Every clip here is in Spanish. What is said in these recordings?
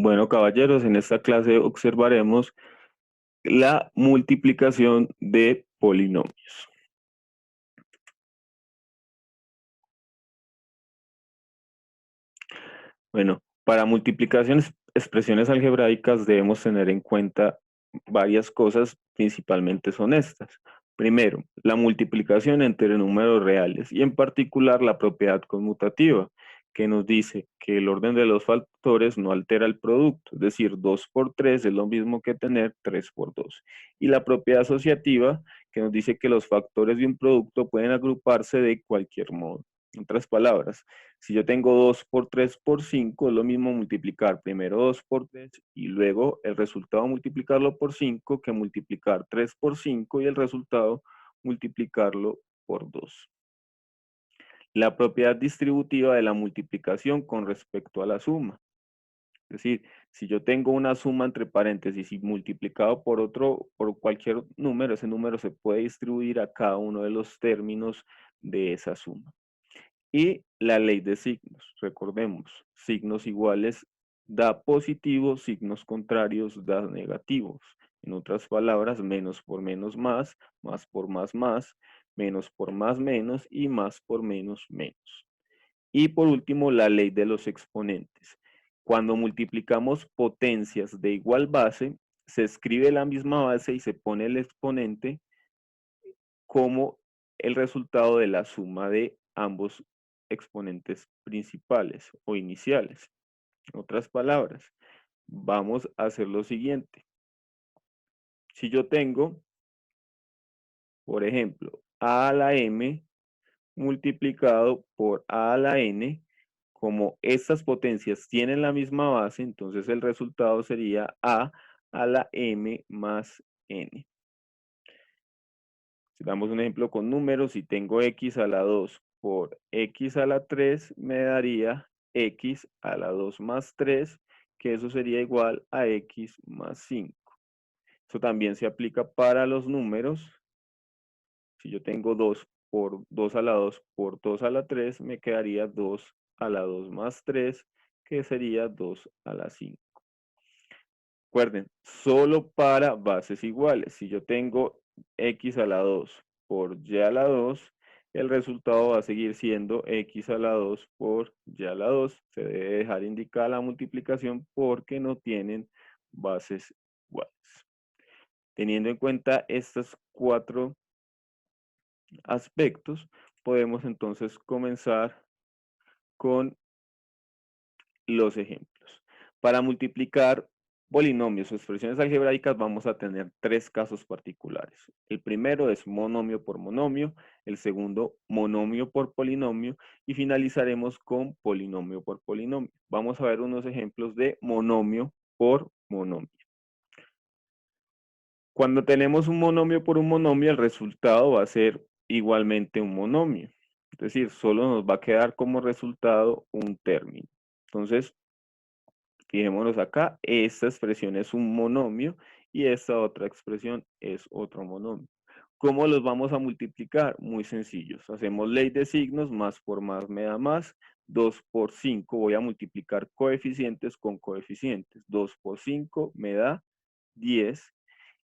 Bueno, caballeros, en esta clase observaremos la multiplicación de polinomios. Bueno, para multiplicaciones, expresiones algebraicas debemos tener en cuenta varias cosas, principalmente son estas. Primero, la multiplicación entre números reales y en particular la propiedad conmutativa, que nos dice que el orden de los factores no altera el producto, es decir, 2 por 3 es lo mismo que tener 3 por 2. Y la propiedad asociativa, que nos dice que los factores de un producto pueden agruparse de cualquier modo. En otras palabras, si yo tengo 2 por 3 por 5, es lo mismo multiplicar primero 2 por 3 y luego el resultado multiplicarlo por 5 que multiplicar 3 por 5 y el resultado multiplicarlo por 2. La propiedad distributiva de la multiplicación con respecto a la suma. Es decir, si yo tengo una suma entre paréntesis y multiplicado por por cualquier número, ese número se puede distribuir a cada uno de los términos de esa suma. Y la ley de signos, recordemos, signos iguales da positivos, signos contrarios da negativos. En otras palabras, menos por menos más por más, menos por más menos y más por menos menos. Y por último, la ley de los exponentes. Cuando multiplicamos potencias de igual base, se escribe la misma base y se pone el exponente como el resultado de la suma de ambos exponentes principales o iniciales. En otras palabras, vamos a hacer lo siguiente. Si yo tengo, por ejemplo, a a la m multiplicado por a la n, como estas potencias tienen la misma base, entonces el resultado sería a la m más n. Si damos un ejemplo con números, si tengo x a la 2 por x a la 3, me daría x a la 2 más 3, que eso sería igual a x más 5. Eso también se aplica para los números. Si yo tengo 2 por 2 a la 2 por 2 a la 3, me quedaría 2 a la 2 más 3, que sería 2 a la 5. Recuerden, solo para bases iguales. Si yo tengo x a la 2 por y a la 2, el resultado va a seguir siendo x a la 2 por y a la 2. Se debe dejar indicada la multiplicación porque no tienen bases iguales. Teniendo en cuenta estos 4 aspectos, podemos entonces comenzar con los ejemplos. Para multiplicar polinomios o expresiones algebraicas vamos a tener 3 casos particulares. El primero es monomio por monomio, el segundo monomio por polinomio y finalizaremos con polinomio por polinomio. Vamos a ver unos ejemplos de monomio por monomio. Cuando tenemos un monomio por un monomio, el resultado va a ser igualmente un monomio. Es decir, solo nos va a quedar como resultado un término. Entonces, fijémonos acá, esta expresión es un monomio y esta otra expresión es otro monomio. ¿Cómo los vamos a multiplicar? Muy sencillos. Hacemos ley de signos, más por más me da más. 2 por 5 voy a multiplicar coeficientes con coeficientes. 2 por 5 me da 10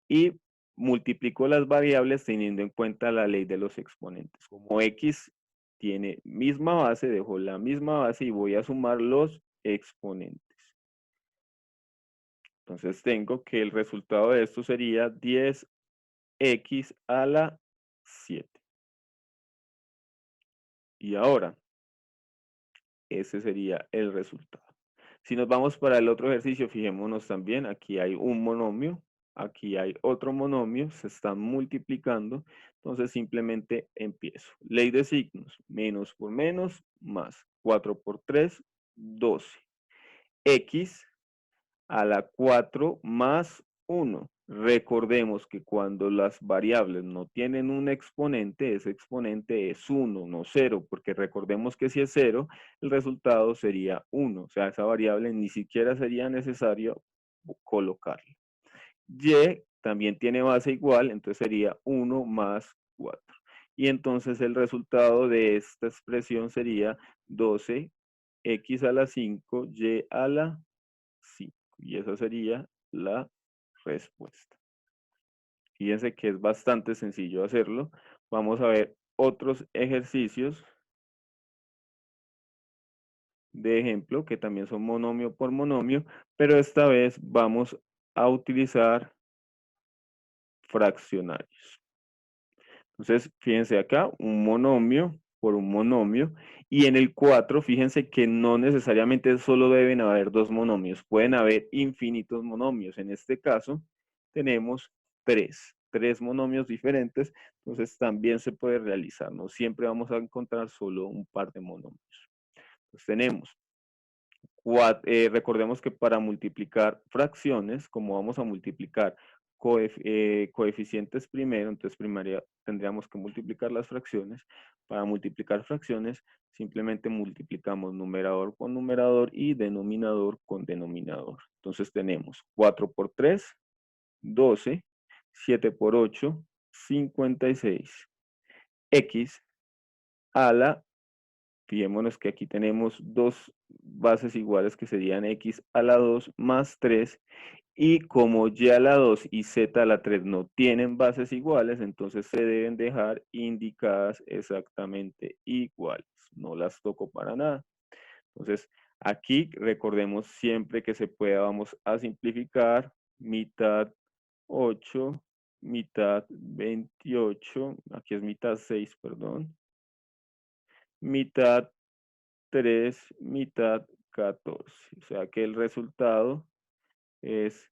y multiplico las variables teniendo en cuenta la ley de los exponentes. Como x tiene misma base, dejo la misma base y voy a sumar los exponentes. Entonces tengo que el resultado de esto sería 10x a la 7. Y ahora, ese sería el resultado. Si nos vamos para el otro ejercicio, fijémonos también, aquí hay un monomio, aquí hay otro monomio, se están multiplicando, entonces simplemente empiezo. Ley de signos, menos por menos, más 4 por 3, 12. X a la 4 más 1. Recordemos que cuando las variables no tienen un exponente, ese exponente es 1, no 0, porque recordemos que si es 0, el resultado sería 1. O sea, esa variable ni siquiera sería necesario colocarla. Y también tiene base igual, entonces sería 1 más 4. Y entonces el resultado de esta expresión sería 12x a la 5, y a la 5. Y esa sería la respuesta. Fíjense que es bastante sencillo hacerlo. Vamos a ver otros ejercicios de ejemplo que también son monomio por monomio, pero esta vez vamos a utilizar fraccionarios. Entonces, fíjense acá, un monomio por un monomio, y en el 4, fíjense que no necesariamente solo deben haber dos monomios, pueden haber infinitos monomios. En este caso, tenemos tres monomios diferentes, entonces también se puede realizar, no siempre vamos a encontrar solo un par de monomios. Entonces tenemos recordemos que para multiplicar fracciones, como vamos a multiplicar coeficientes primero, entonces primaria tendríamos que multiplicar las fracciones. Para multiplicar fracciones, simplemente multiplicamos numerador con numerador y denominador con denominador. Entonces tenemos 4 por 3, 12, 7 por 8, 56. X a la Fijémonos que aquí tenemos dos bases iguales que serían x a la 2 más 3. Y como y a la 2 y z a la 3 no tienen bases iguales, entonces se deben dejar indicadas exactamente iguales. No las toco para nada. Entonces, aquí recordemos siempre que se pueda, vamos a simplificar mitad 8, mitad 28, aquí es mitad 6, perdón, mitad 3, mitad 14. O sea que el resultado es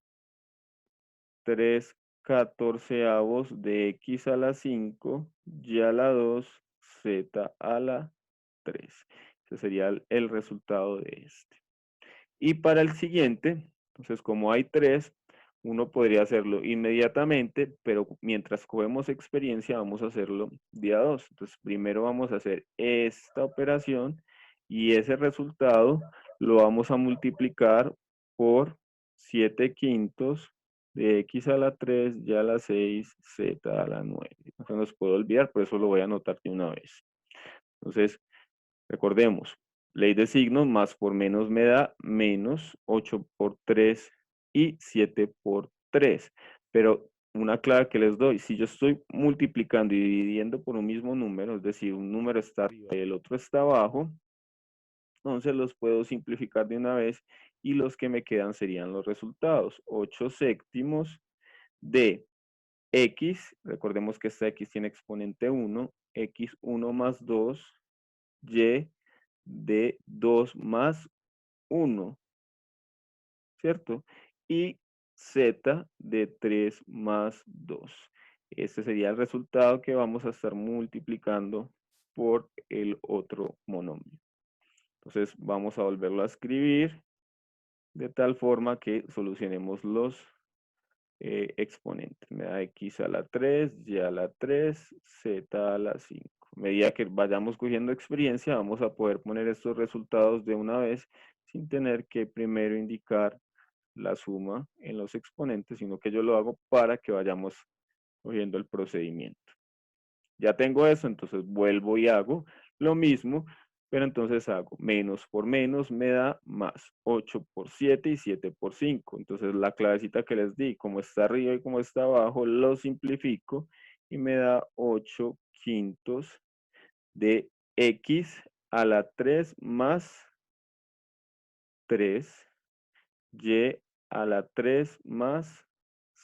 3 catorceavos de x a la 5, y a la 2, z a la 3. Ese sería el resultado de este. Y para el siguiente, entonces como hay 3, uno podría hacerlo inmediatamente, pero mientras cogemos experiencia vamos a hacerlo día 2. Entonces primero vamos a hacer esta operación y ese resultado lo vamos a multiplicar por 7 quintos de x a la 3, y a la 6, z a la 9. No se nos puede olvidar, por eso lo voy a anotar de una vez. Entonces, recordemos, ley de signos, más por menos me da menos 8 por 3 y 7 por 3. Pero una clave que les doy, si yo estoy multiplicando y dividiendo por un mismo número, es decir, un número está arriba y el otro está abajo, entonces los puedo simplificar de una vez y los que me quedan serían los resultados. 8 séptimos de x, recordemos que esta x tiene exponente 1, x1 más 2, y de 2 más 1, ¿cierto? Y z de 3 más 2. Este sería el resultado que vamos a estar multiplicando por el otro monomio. Entonces vamos a volverlo a escribir de tal forma que solucionemos los exponentes. Me da x a la 3, y a la 3, z a la 5. A medida que vayamos cogiendo experiencia, vamos a poder poner estos resultados de una vez sin tener que primero indicar la suma en los exponentes, sino que yo lo hago para que vayamos cogiendo el procedimiento. Ya tengo eso, entonces vuelvo y hago lo mismo, pero entonces hago menos por menos me da más 8 por 7 y 7 por 5. Entonces la clavecita que les di, como está arriba y como está abajo, lo simplifico y me da 8 quintos de x a la 3 más 3, y a la 3 más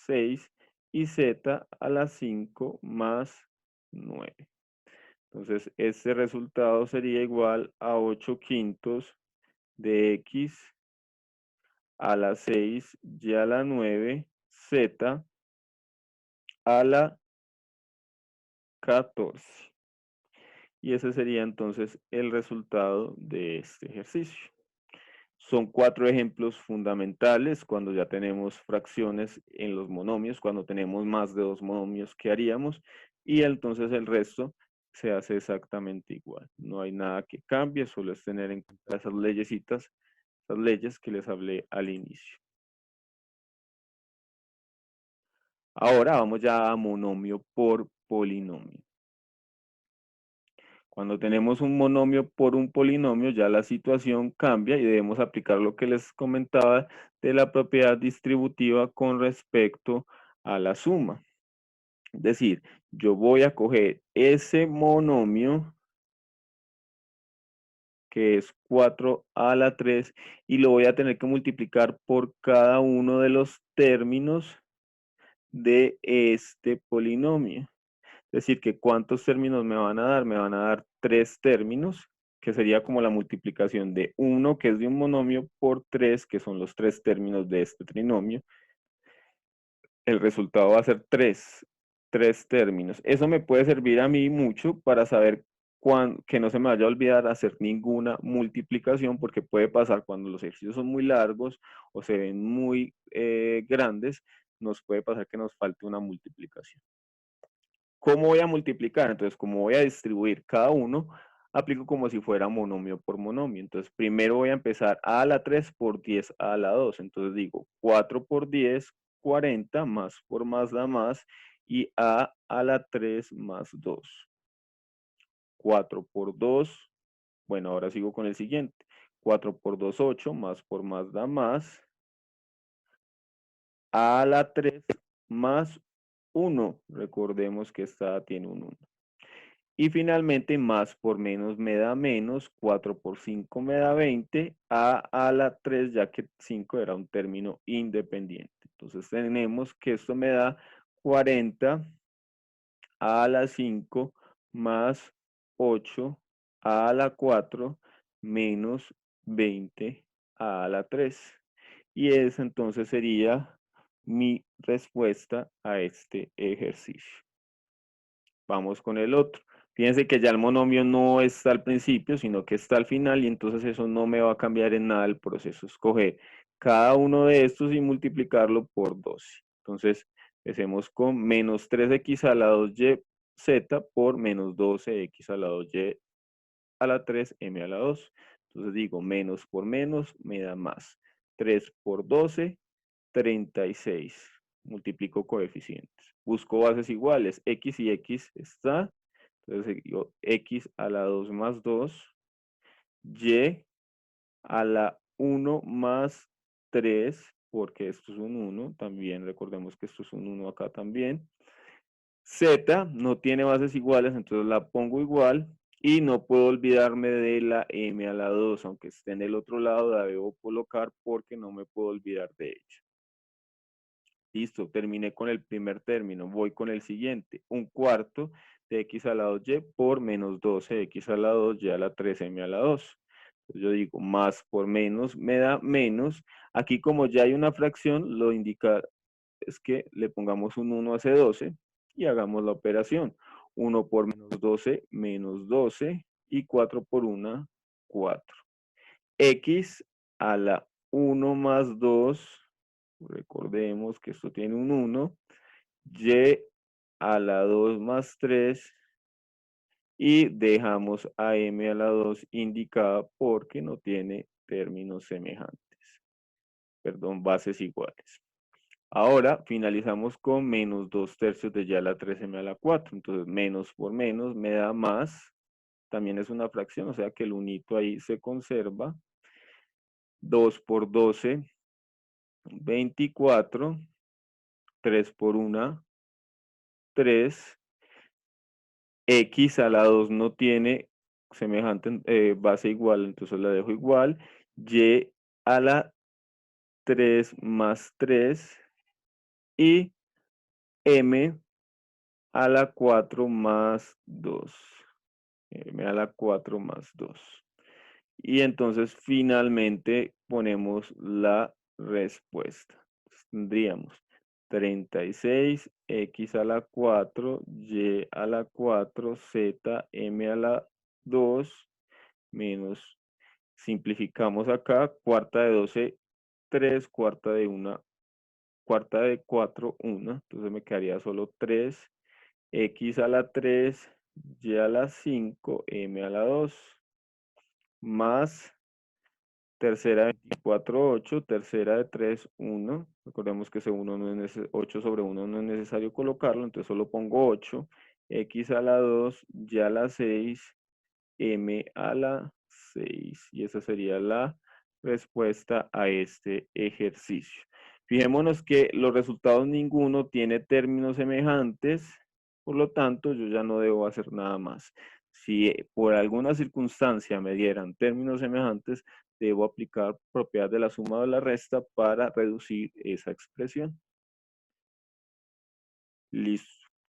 6 y z a la 5 más 9. Entonces, este resultado sería igual a 8 quintos de x a la 6, y a la 9, z a la 14. Y ese sería entonces el resultado de este ejercicio. Son 4 ejemplos fundamentales cuando ya tenemos fracciones en los monomios, cuando tenemos más de 2 monomios que haríamos, y entonces el resto se hace exactamente igual. No hay nada que cambie, solo es tener en cuenta esas leyesitas, esas leyes que les hablé al inicio. Ahora vamos ya a monomio por polinomio. Cuando tenemos un monomio por un polinomio, ya la situación cambia y debemos aplicar lo que les comentaba de la propiedad distributiva con respecto a la suma. Es decir, yo voy a coger ese monomio, que es 4 a la 3, y lo voy a tener que multiplicar por cada uno de los términos de este polinomio. Es decir, que ¿cuántos términos me van a dar? Me van a dar 3 términos, que sería como la multiplicación de 1, que es de un monomio, por 3, que son los 3 términos de este trinomio. El resultado va a ser 3 términos. Eso me puede servir a mí mucho para saber que no se me vaya a olvidar hacer ninguna multiplicación, porque puede pasar cuando los ejercicios son muy largos o se ven muy grandes, nos puede pasar que nos falte una multiplicación. ¿Cómo voy a multiplicar? Entonces, como voy a distribuir cada uno, aplico como si fuera monomio por monomio. Entonces, primero voy a empezar a la 3 por 10 a la 2. Entonces digo 4 por 10, 40, más por más da más, y a la 3 más 2. 4 por 2, bueno, ahora sigo con el siguiente. 4 por 2, 8, más por más da más, a la 3 más 1. Recordemos que esta tiene un 1. Y finalmente, más por menos me da menos, 4 por 5 me da 20, a la 3, ya que 5 era un término independiente. Entonces tenemos que esto me da 40 a la 5 más 8 a la 4 menos 20 a la 3. Y esa entonces sería mi respuesta a este ejercicio. Vamos con el otro. Fíjense que ya el monomio no está al principio, sino que está al final, y entonces eso no me va a cambiar en nada el proceso. Escoger cada uno de estos y multiplicarlo por 12. Entonces, empecemos con menos 3x a la 2y z por menos 12x a la 2y a la 3 m a la 2. Entonces digo, menos por menos me da más. 3 por 12, 36. Multiplico coeficientes. Busco bases iguales. X y X está. Entonces digo X a la 2 más 2. Y a la 1 más 3, porque esto es un 1. También recordemos que esto es un 1 acá también. Z no tiene bases iguales, entonces la pongo igual. Y no puedo olvidarme de la m a la 2, aunque esté en el otro lado, la debo colocar porque no me puedo olvidar de ella. Listo, terminé con el primer término, voy con el siguiente. Un cuarto de x a la 2y por menos 12x a la 2y a la 3m a la 2. Entonces yo digo, más por menos me da menos. Aquí como ya hay una fracción, lo indica es que le pongamos un 1 a ese 12 y hagamos la operación. 1 por menos 12, y 4 por 1, 4. X a la 1 más 2, recordemos que esto tiene un 1, y a la 2 más 3, y dejamos a m a la 2 indicada porque no tiene términos semejantes, perdón, bases iguales. Ahora finalizamos con menos 2 tercios de y a la 3m a la 4. Entonces, menos por menos me da más. También es una fracción, o sea que el unito ahí se conserva. 2 por 12, 24. 3 por 1, 3. X a la 2 no tiene semejante base igual, entonces la dejo igual. Y a la 3 más 3. Y m a la 4 más 2. M a la 4 más 2. Y entonces finalmente ponemos la respuesta. Entonces, tendríamos 36 x a la 4, y a la 4, z, m a la 2, menos, simplificamos acá, cuarta de 12, 3, cuarta de 1, cuarta de 4, 1. Entonces me quedaría solo 3, x a la 3, y a la 5, m a la 2, más tercera de 24, 8, tercera de 3, 1. Recordemos que ese 1 no es 8 sobre 1 no es necesario colocarlo, entonces solo pongo 8. X a la 2, y a la 6, m a la 6. Y esa sería la respuesta a este ejercicio. Fijémonos que los resultados ninguno tiene términos semejantes, por lo tanto yo ya no debo hacer nada más. Si por alguna circunstancia me dieran términos semejantes, debo aplicar propiedad de la suma o de la resta para reducir esa expresión. Listo.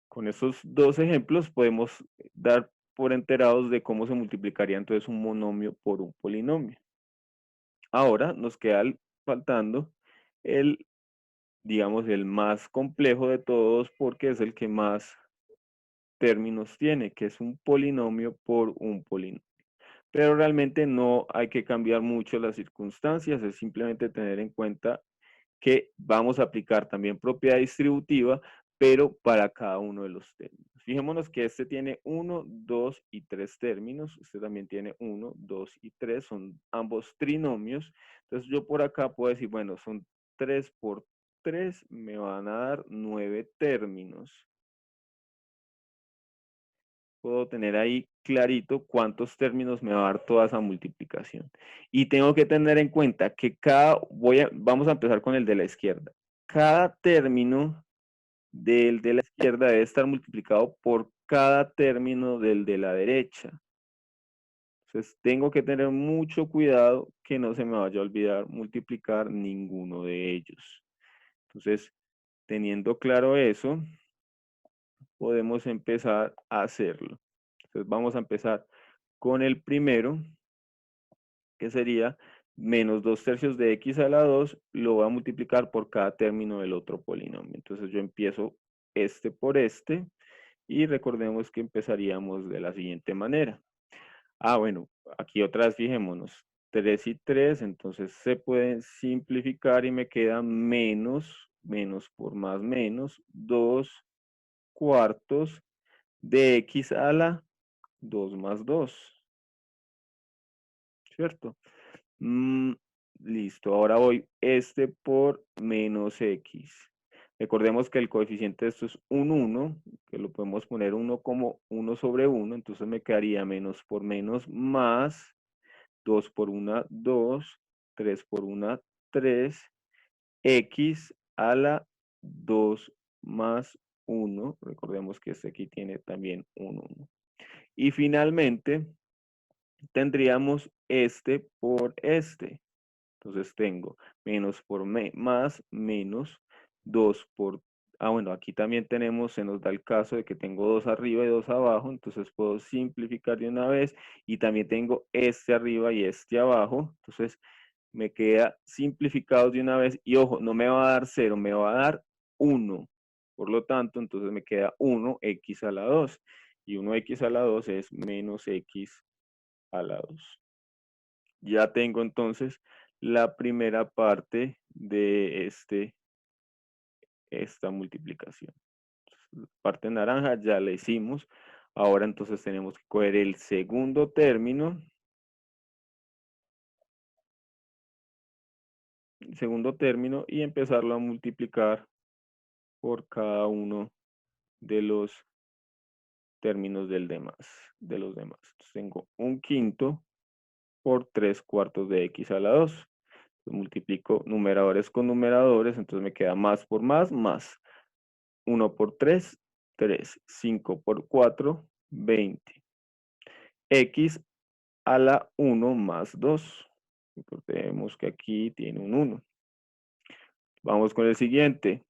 Con estos dos ejemplos podemos dar por enterados de cómo se multiplicaría entonces un monomio por un polinomio. Ahora nos queda faltando el, digamos, el más complejo de todos porque es el que más términos tiene, que es un polinomio por un polinomio. Pero realmente no hay que cambiar mucho las circunstancias, es simplemente tener en cuenta que vamos a aplicar también propiedad distributiva, pero para cada uno de los términos. Fijémonos que este tiene 1, 2 y 3 términos, este también tiene 1, 2 y 3, son ambos trinomios. Entonces yo por acá puedo decir, bueno, son 3 por 3, me van a dar 9 términos. Puedo tener ahí clarito cuántos términos me va a dar toda esa multiplicación. Y tengo que tener en cuenta que vamos a empezar con el de la izquierda. Cada término del de la izquierda debe estar multiplicado por cada término del de la derecha. Entonces tengo que tener mucho cuidado que no se me vaya a olvidar multiplicar ninguno de ellos. Entonces, teniendo claro eso, podemos empezar a hacerlo. Entonces vamos a empezar con el primero, que sería menos 2/3 de x a la 2, lo voy a multiplicar por cada término del otro polinomio. Entonces yo empiezo este por este, y recordemos que empezaríamos de la siguiente manera. Bueno, aquí otra vez fijémonos, 3 y 3, entonces se pueden simplificar y me queda menos por más menos, 2/4 de x a la 2 más 2, ¿cierto? Mm, listo, ahora voy este por menos x. Recordemos que el coeficiente de esto es un 1, que lo podemos poner 1 como 1 sobre 1, entonces me quedaría menos por menos más 2 por 1, 2, 3 por 1, 3, x a la 2 más 1. Recordemos que este aquí tiene también un 1. Y finalmente tendríamos este por este. Entonces tengo menos por más menos 2 por... bueno, aquí también tenemos, se nos da el caso de que tengo 2 arriba y 2 abajo, entonces puedo simplificar de una vez y también tengo este arriba y este abajo, entonces me queda simplificado de una vez y ojo, no me va a dar 0, me va a dar 1. Por lo tanto, entonces me queda 1x a la 2 y 1x a la 2 es menos x a la 2. Ya tengo entonces la primera parte de esta multiplicación. La parte naranja ya la hicimos. Ahora entonces tenemos que coger el segundo término. Y empezarlo a multiplicar por cada uno de los términos de los demás. Entonces tengo 1/5 por 3/4 de x a la 2. Multiplico numeradores con numeradores, entonces me queda más por más. 1 por 3, 3. 5 por 4, 20. X a la 1 más 2. Recordemos que aquí tiene un 1. Vamos con el siguiente.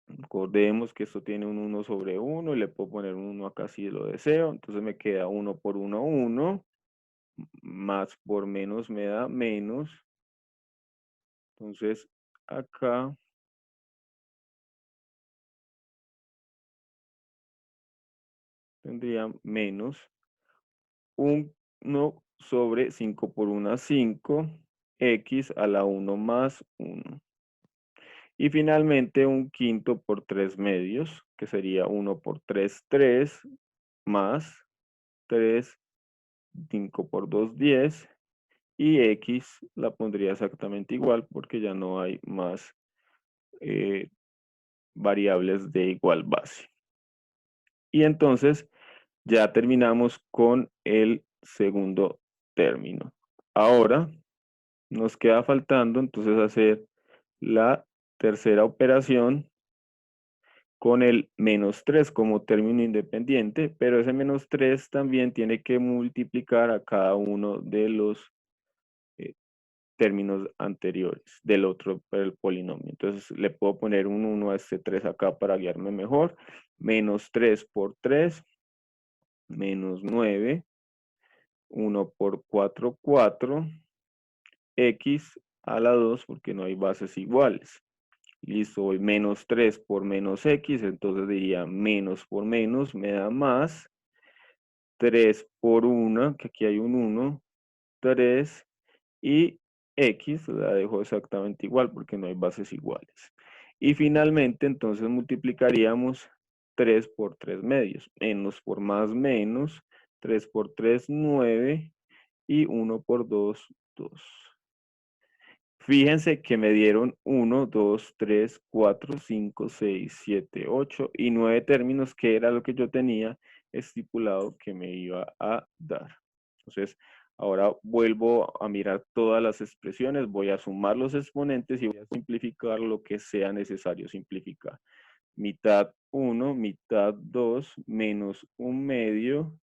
Recordemos que esto tiene un 1 sobre 1 y le puedo poner un 1 acá si lo deseo. Entonces me queda 1 por 1, 1. Más por menos me da menos. Entonces acá tendría menos 1 sobre 5 por 1, 5, x a la 1 más 1. Y finalmente 1/5 por 3 medios, que sería 1 por 3, 3, más 3, 5 por 2, 10. Y x la pondría exactamente igual porque ya no hay más variables de igual base. Y entonces Ya terminamos con el segundo término. Ahora nos queda faltando entonces hacer la tercera operación con el -3 como término independiente, pero ese -3 también tiene que multiplicar a cada uno de los eh, términos anteriores del otro el polinomio. Entonces le puedo poner un 1 a este 3 acá para guiarme mejor. -3 por 3, -9, 1 por 4, 4, x a la 2 porque no hay bases iguales. Listo, voy -3 por -x, entonces diría menos por menos me da más. 3 por 1, que aquí hay un 1, 3, y x la dejo exactamente igual porque no hay bases iguales. Y finalmente, entonces multiplicaríamos 3 por 3 medios, menos por más menos, 3 por 3, 9, y 1 por 2, 2. Fíjense que me dieron 1, 2, 3, 4, 5, 6, 7, 8 y 9 términos, que era lo que yo tenía estipulado que me iba a dar. Entonces, ahora vuelvo a mirar todas las expresiones, voy a sumar los exponentes y voy a simplificar lo que sea necesario simplificar. Mitad 1, mitad 2, menos 1/2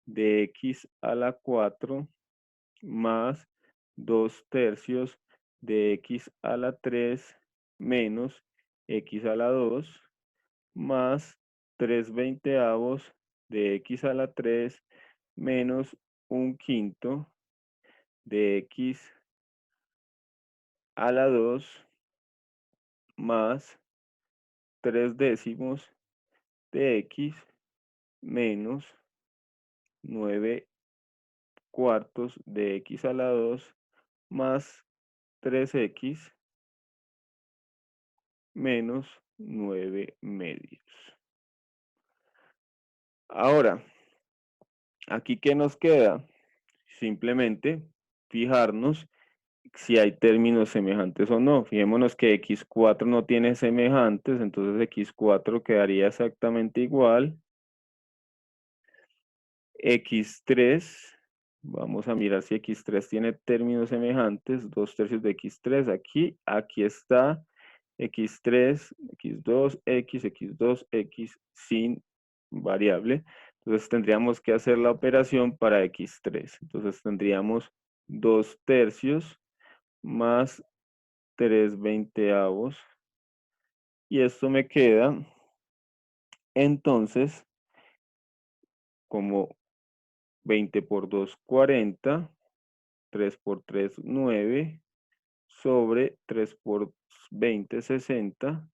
de x a la 4 más 2/3 de x a la 3 menos x a la 2 más 3/20 de x a la 3 menos 1/5 de x a la 2 más 3/10 de x menos 9/4 de x a la 2 más 3x menos 9/2. Ahora, aquí ¿qué nos queda? Simplemente fijarnos si hay términos semejantes o no. Fijémonos que x4 no tiene semejantes, entonces x4 quedaría exactamente igual. x3, vamos a mirar si x3 tiene términos semejantes, 2/3 de x3, aquí está x3, x2, x2, x sin variable. Entonces tendríamos que hacer la operación para x3. Entonces tendríamos 2/3 más 3/20. Y esto me queda entonces como 20 por 2, 40, 3 por 3, 9, sobre 3 por 20, 60,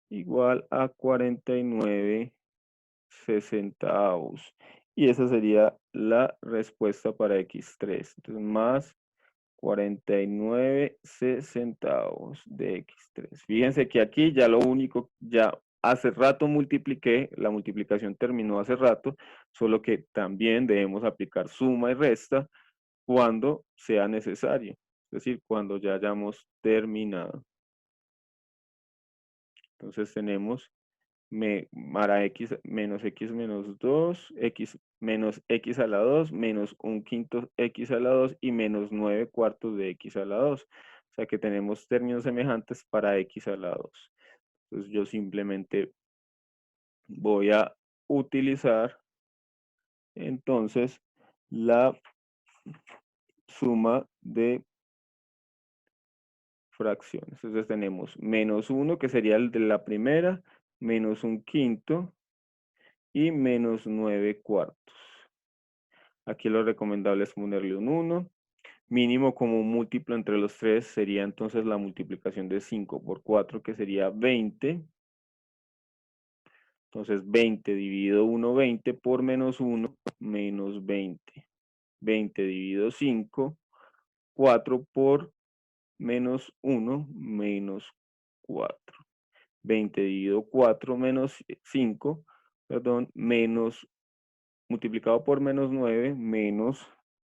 igual a 49/60. Y esa sería la respuesta para x3. Entonces, más 49/60 de x3. Fíjense que aquí ya lo único, ya hace rato multipliqué, la multiplicación terminó hace rato, solo que también debemos aplicar suma y resta cuando sea necesario, es decir, cuando ya hayamos terminado. Entonces tenemos para x menos 2, x menos x a la 2, menos 1/5 x a la 2 y menos 9/4 de x a la 2. O sea que tenemos términos semejantes para x a la 2. Entonces yo simplemente voy a utilizar entonces la suma de fracciones. Entonces tenemos menos 1, que sería el de la primera, menos 1/5 y menos 9/4. Aquí lo recomendable es ponerle un 1. Mínimo como un múltiplo entre los tres sería entonces la multiplicación de 5 por 4, que sería 20. Entonces 20 dividido 1, 20 por menos 1, menos 20. 20 dividido 5, 4 por menos 1, menos 4. 20 dividido 4 menos 5, perdón, menos multiplicado por menos 9, menos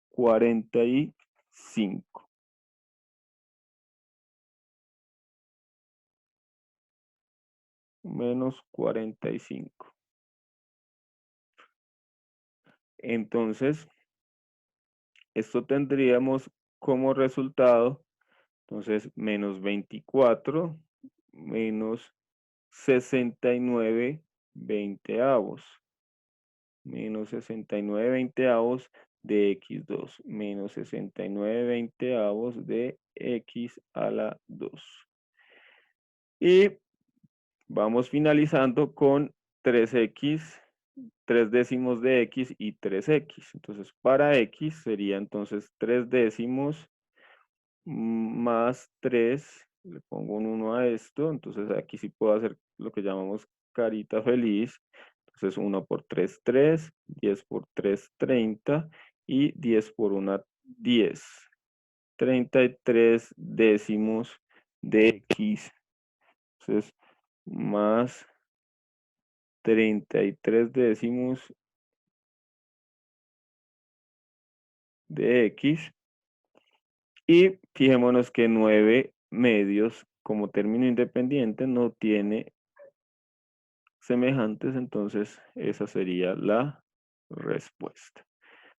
45. Menos 45. Entonces, esto tendríamos como resultado, entonces, menos 24 menos 69 veinteavos. Menos 69 veinteavos de x2 menos 69 veinteavos de x a la 2. Y vamos finalizando con 3x, 3 décimos de x y 3x. Entonces, para x sería entonces 3 décimos más 3, le pongo un 1 a esto, entonces aquí sí puedo hacer lo que llamamos carita feliz. Entonces 1 por 3, 3, 10 por 3, 30 y 10 por 1, 10. 33 décimos de x. Entonces, más 33 décimos de x. Y fijémonos que 9 medios como término independiente no tiene semejantes, entonces esa sería la respuesta.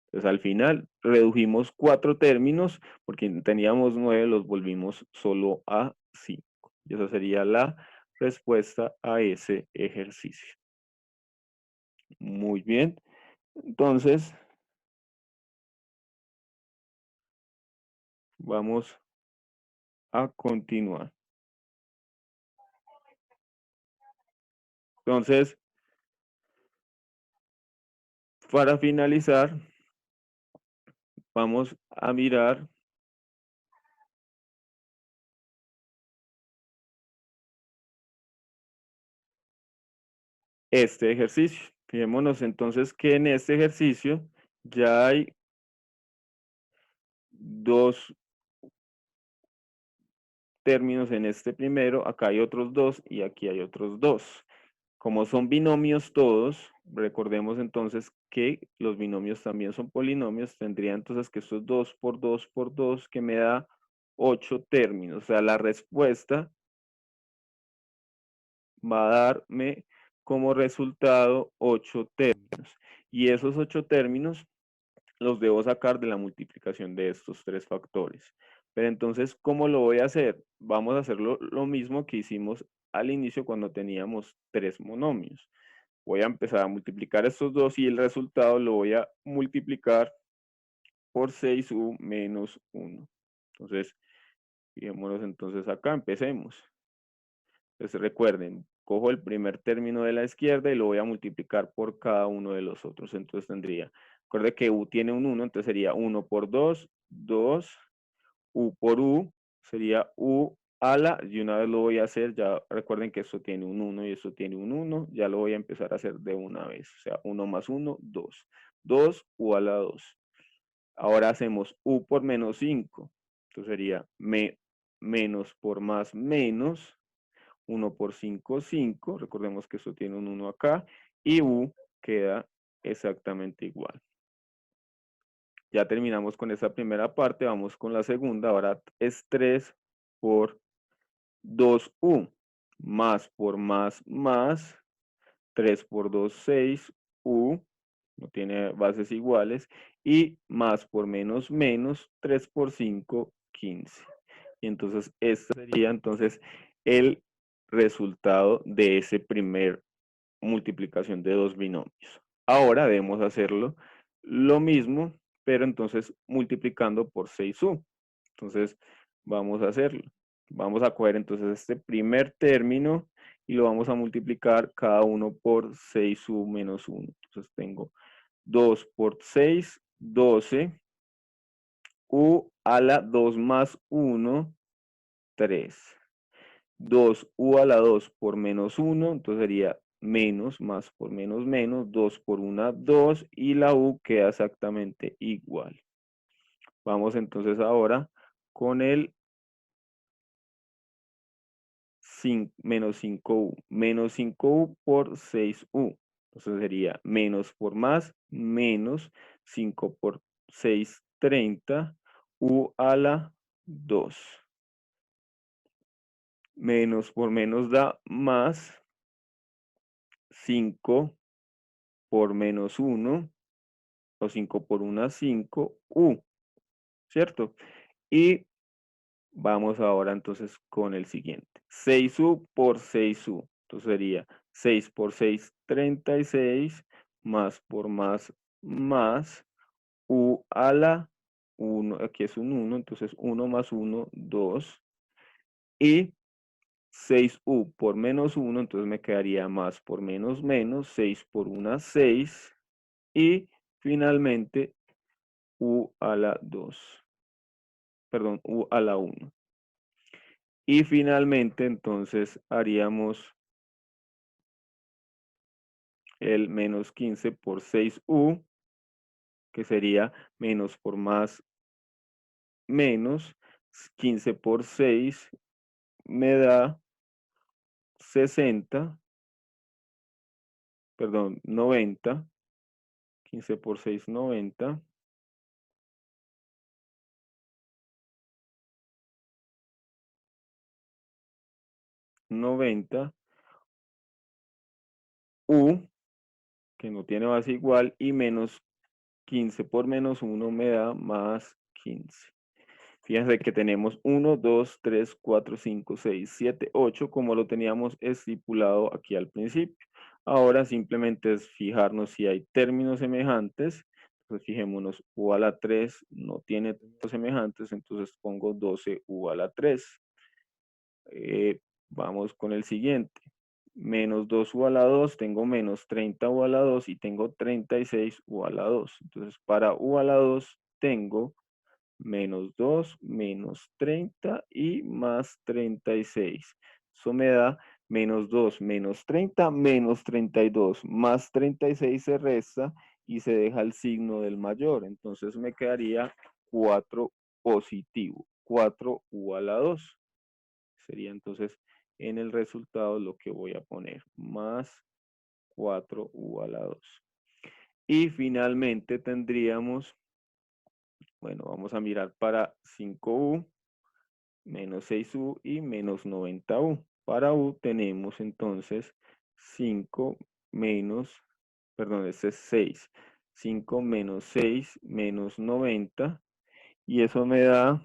Entonces al final redujimos 4 términos, porque teníamos 9, los volvimos solo a 5. Y esa sería la respuesta a ese ejercicio. Muy bien. Entonces, vamos a continuar. Entonces, para finalizar, vamos a mirar este ejercicio. Fijémonos entonces que en este ejercicio ya hay dos términos en este primero, acá hay otros dos y aquí hay otros dos. Como son binomios todos, recordemos entonces que los binomios también son polinomios, tendría entonces que esto es 2 por 2 por 2, que me da 8 términos. O sea, la respuesta va a darme como resultado 8 términos. Y esos 8 términos los debo sacar de la multiplicación de estos tres factores. Pero entonces, ¿cómo lo voy a hacer? Vamos a hacerlo lo mismo que hicimos al inicio cuando teníamos tres monomios. Voy a empezar a multiplicar estos dos y el resultado lo voy a multiplicar por 6u menos 1. Entonces, fijémonos entonces acá, empecemos. Entonces recuerden, cojo el primer término de la izquierda y lo voy a multiplicar por cada uno de los otros. Entonces tendría, recuerde que u tiene un 1, entonces sería 1 por 2, 2, u por u, sería u a la, y una vez lo voy a hacer, ya recuerden que esto tiene un 1 y esto tiene un 1, ya lo voy a empezar a hacer de una vez. O sea, 1 más 1, 2. 2 u a la 2. Ahora hacemos u por menos 5. Entonces sería menos por más menos. 1 por 5, 5. Recordemos que esto tiene un 1 acá. Y u queda exactamente igual. Ya terminamos con esa primera parte. Vamos con la segunda. Ahora es 3 por 2u. Más por más. 3 por 2, 6. U. No tiene bases iguales. Y más por menos menos. 3 por 5, 15. Y entonces este sería entonces el resultado de ese primer multiplicación de dos binomios. Ahora debemos hacerlo lo mismo, pero entonces multiplicando por 6u. Entonces vamos a hacerlo. Vamos a coger entonces este primer término y lo vamos a multiplicar cada uno por 6u menos 1. Entonces tengo 2 por 6, 12. U a la 2 más 1, 3. 2u a la 2 por menos 1, entonces sería menos, más por menos, menos, 2 por 1, 2, y la u queda exactamente igual. Vamos entonces ahora con el menos 5u. Menos 5u por 6u. Entonces sería menos por más, menos 5 por 6, 30, u a la 2. Menos por menos da más 5 por menos 1, o 5 por una 5, U, ¿cierto? Y vamos ahora entonces con el siguiente. 6U por 6U. Entonces sería 6 por 6, 36, más por más, U a la 1, aquí es un 1, entonces 1 más 1, 2. Y 6U por menos 1, entonces me quedaría más por menos menos, 6 por una 6. Y finalmente U a la 2, perdón, U a la 1. Y finalmente entonces haríamos el menos 15 por 6U, que sería menos por más menos, 15 por 6 me da 60, perdón, 90, 15 por 6, 90, 90, U, que no tiene base igual, y menos 15 por menos 1 me da más 15. Fíjense que tenemos 1, 2, 3, 4, 5, 6, 7, 8, como lo teníamos estipulado aquí al principio. Ahora simplemente es fijarnos si hay términos semejantes. Entonces fijémonos, U a la 3 no tiene términos semejantes, entonces pongo 12U a la 3. Vamos con el siguiente. Menos 2U a la 2, tengo menos 30U a la 2 y tengo 36U a la 2. Entonces para U a la 2 tengo menos 2, menos 30 y más 36. Eso me da menos 2, menos 30, menos 32, más 36 se resta y se deja el signo del mayor. Entonces me quedaría 4 positivo, 4U a la 2. Sería entonces en el resultado lo que voy a poner, más 4U a la 2. Y finalmente tendríamos, bueno, vamos a mirar para 5U, menos 6U y menos 90U. Para U tenemos entonces 5 menos, perdón, este es 6. 5 menos 6 menos 90 y eso me da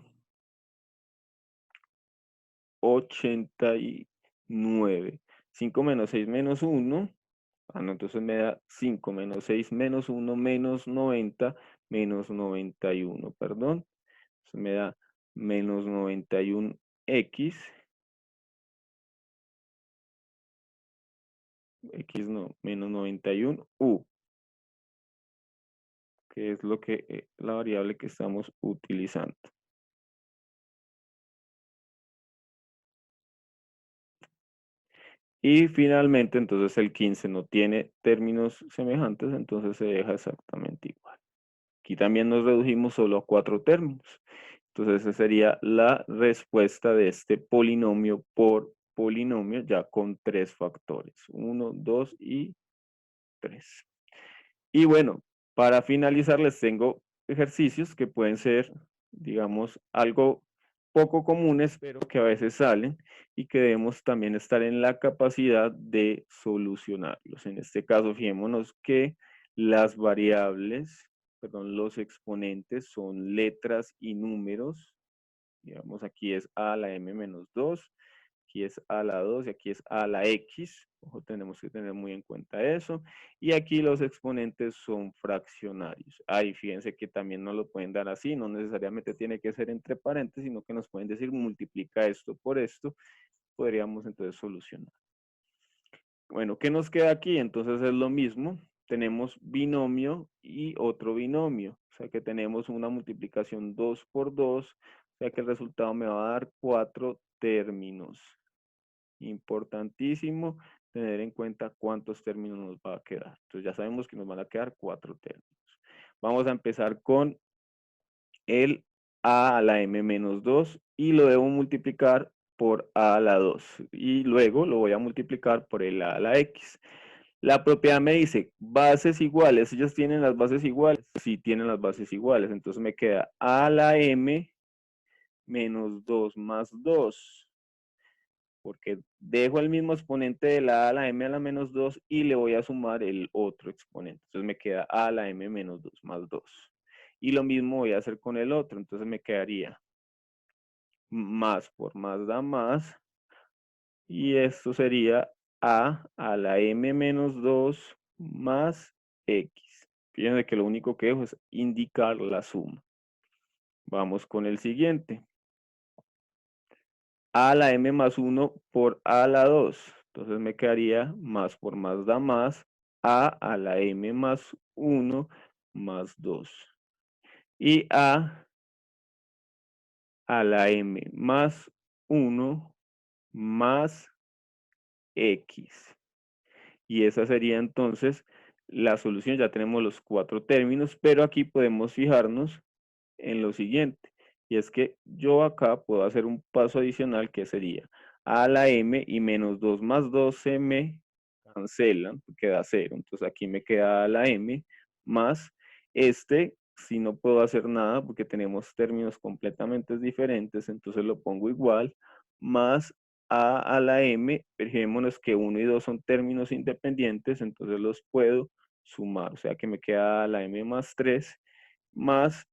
89. 5 menos 6 menos 1. No, entonces me da 5 menos 6 menos 1 menos 90 menos 91, perdón. Entonces me da menos 91x, x no, menos 91u, que es lo que la variable que estamos utilizando. Y finalmente, entonces el 15 no tiene términos semejantes, entonces se deja exactamente igual. Aquí también nos redujimos solo a 4 términos. Entonces esa sería la respuesta de este polinomio por polinomio, ya con 3 factores. 1, 2 y 3. Y bueno, para finalizar les tengo ejercicios que pueden ser, digamos, algo poco comunes, pero que a veces salen y que debemos también estar en la capacidad de solucionarlos. En este caso, fijémonos que las variables, perdón, los exponentes son letras y números. Digamos, aquí es a la m menos 2, aquí es a la 2 y aquí es a la x. Ojo, tenemos que tener muy en cuenta eso. Y aquí los exponentes son fraccionarios. Ahí fíjense que también nos lo pueden dar así, no necesariamente tiene que ser entre paréntesis, sino que nos pueden decir multiplica esto por esto. Podríamos entonces solucionar. Bueno, ¿qué nos queda aquí? Entonces es lo mismo. Tenemos binomio y otro binomio. O sea que tenemos una multiplicación 2 por 2. O sea que el resultado me va a dar 4 términos. Importantísimo tener en cuenta cuántos términos nos va a quedar. Entonces ya sabemos que nos van a quedar 4 términos. Vamos a empezar con el a la m menos 2 y lo debo multiplicar por a a la 2 y luego lo voy a multiplicar por el a la x. La propiedad me dice bases iguales, ellos tienen las bases iguales, sí tienen las bases iguales, entonces me queda a la m menos 2 más 2 porque dejo el mismo exponente de la a a la m a la menos 2 y le voy a sumar el otro exponente. Entonces me queda a a la m menos 2 más 2. Y lo mismo voy a hacer con el otro, entonces me quedaría más por más da más, y esto sería a la m menos 2 más x. Fíjense que lo único que dejo es indicar la suma. Vamos con el siguiente. A a la m más 1 por a a la 2. Entonces me quedaría más por más da más a la m más 1 más 2. Y a la m más 1 más x. Y esa sería entonces la solución. Ya tenemos los 4 términos, pero aquí podemos fijarnos en lo siguiente. Y es que yo acá puedo hacer un paso adicional que sería a la m y menos 2 más 2 se me cancelan, queda 0. Entonces aquí me queda a la m más si no puedo hacer nada porque tenemos términos completamente diferentes, entonces lo pongo igual, más a la m, fijémonos que 1 y 2 son términos independientes, entonces los puedo sumar, o sea que me queda a la m más 3 más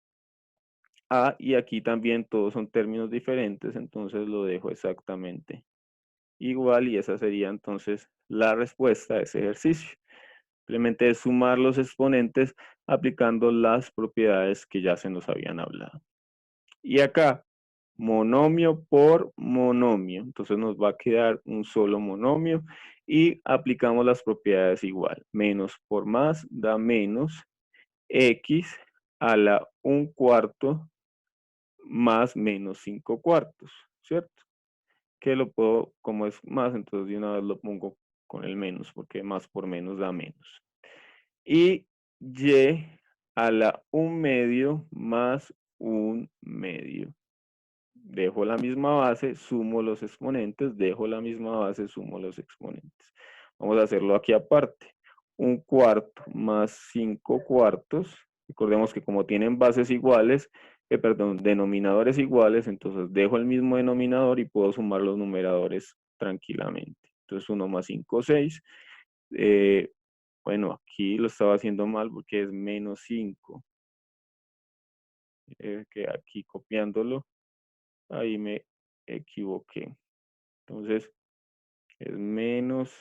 y aquí también todos son términos diferentes, entonces lo dejo exactamente igual y esa sería entonces la respuesta a ese ejercicio. Simplemente es sumar los exponentes aplicando las propiedades que ya se nos habían hablado. Y acá, monomio por monomio, entonces nos va a quedar un solo monomio y aplicamos las propiedades igual. Menos por más da menos x a la 1/4 más menos 5/4, ¿cierto? Que lo puedo, como es más, entonces de una vez lo pongo con el menos, porque más por menos da menos. Y y a la 1/2 más 1/2. Dejo la misma base, sumo los exponentes, dejo la misma base, sumo los exponentes. Vamos a hacerlo aquí aparte. 1/4 más 5/4. Recordemos que como tienen bases iguales, denominadores iguales, entonces dejo el mismo denominador y puedo sumar los numeradores tranquilamente. Entonces 1 más 5, 6. Bueno, aquí lo estaba haciendo mal porque es menos 5. Que aquí copiándolo, ahí me equivoqué. Entonces es menos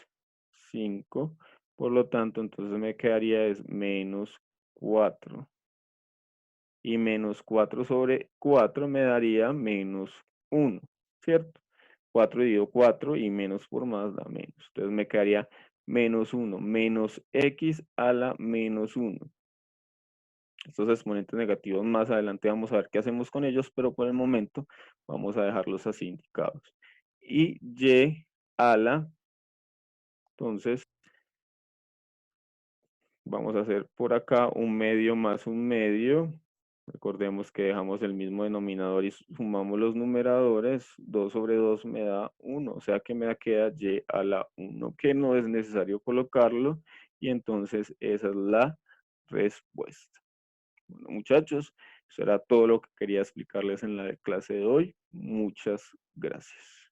5. Por lo tanto, entonces me quedaría es menos 4. Y menos 4 sobre 4 me daría menos 1, ¿cierto? 4 dividido 4 y menos por más da menos. Entonces me quedaría menos 1 menos x a la menos 1. Estos exponentes negativos más adelante vamos a ver qué hacemos con ellos, pero por el momento vamos a dejarlos así indicados. Y y a la, entonces vamos a hacer por acá 1/2 más 1/2. Recordemos que dejamos el mismo denominador y sumamos los numeradores. 2 sobre 2 me da 1, o sea que me queda y a la 1, que no es necesario colocarlo. Y entonces esa es la respuesta. Bueno, muchachos, eso era todo lo que quería explicarles en la clase de hoy. Muchas gracias.